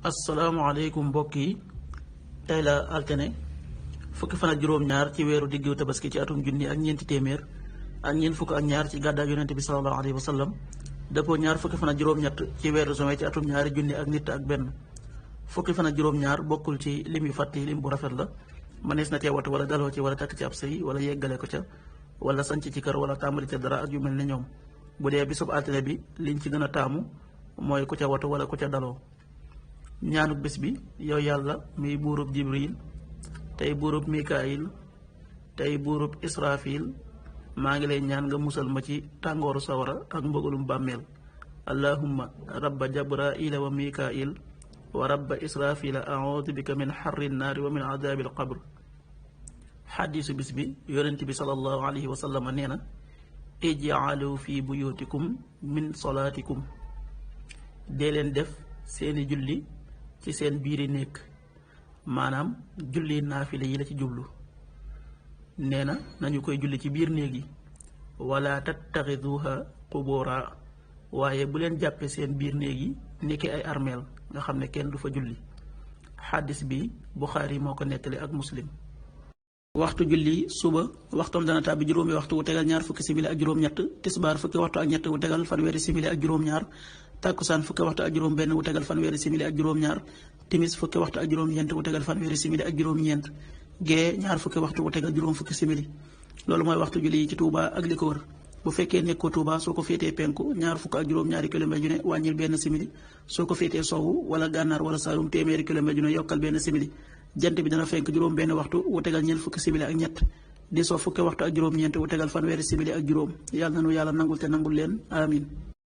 asalaamaaleykum mbokk yi tey la altine fukki fan ak juróom-ñaar ci weeru diggu tabaski ci atum junni ak ñeenti téeméer ak ñeent fukk ak ñaar ci gàddaay yonente bi sallallahu alayhi wa sallam dëppoo ñaar fukki fan ak juróom-ñett ci weeru juin ci atum ñaari junni ak nit ak benn fukki fan ak juróom-ñaar bokkul ci lim yu fàtt yi lim bu rafet la mënees na cee watu wala daloo ci wala takk ci ab sëy wala yeggale ko ca wala sanc ci kër wala tàmbali ca dara ak yu mel ne ñoom bu dee bisub altine bi liñ ci gën a taamu mooy ku ca watu wala ku ca daloo ñaanuk bés bi yow yàlla muy buurub jibril tey buurub mikaayil tey buurub israfil maa ngi lay ñaan nga musal ma ci tàngooru sawara ak mbëggalum bàmmeel allahumma rabba jabraila wa mikail wa rabba israfila audu bika min xarri naari wa min adaabil qabr xaddiisu bis bi yonent bi sallallahu alayhi wa sallam nee na ijaalu fi buyutikum min salaatikum dee leen def seeni julli ci seen biiri néeg maanaam julli naafile yi la ci jublu nee na nañu koy julli ci biir néeg yi wala tattaxiduha qubura waaye bu leen jàppe seen biir néeg yi niki ay armeel nga xam ne kenn du fa julli xaddis bi Buxaari moo ko nettali ak Muslim. waxtu julli suba waxtoom dana tàbbi juróomi waxtu wu tegal ñaar fukki simili ak juróom-ñett tisbaar fukki waxtu ak ñett wu tegal fanweeri simili ak juróom-ñaar tàkkusaan fukki waxtu ak juróom-benn wu tegal fanweeri simili ak juróom-ñaar timis fukki waxtu ak juróom-ñeent wu tegal fanweeri simili ak juróom-ñeent gee ñaar fukki waxtu wu tegal juróom fukki simili loolu mooy waxtu julli yi ci Touba ak li ko wër bu fekkee nekkoo Touba soo ko féetee penku ñaar fukk ak juróom-ñaari kilomètre ju ne wàññil benn simili soo ko féetee sowwu wala gànnaar wala saalum téeméeri kilomètre ju ne yokkal benn simili jant bi dana fenk juróom benn waxtu wu tegal ñeent fukki simili ak ñett di soo fukki waxtu ak juróom-ñeent wu tegal fanweeri simili ak juróom yàlla na nu yàlla nangul te nangul leen amin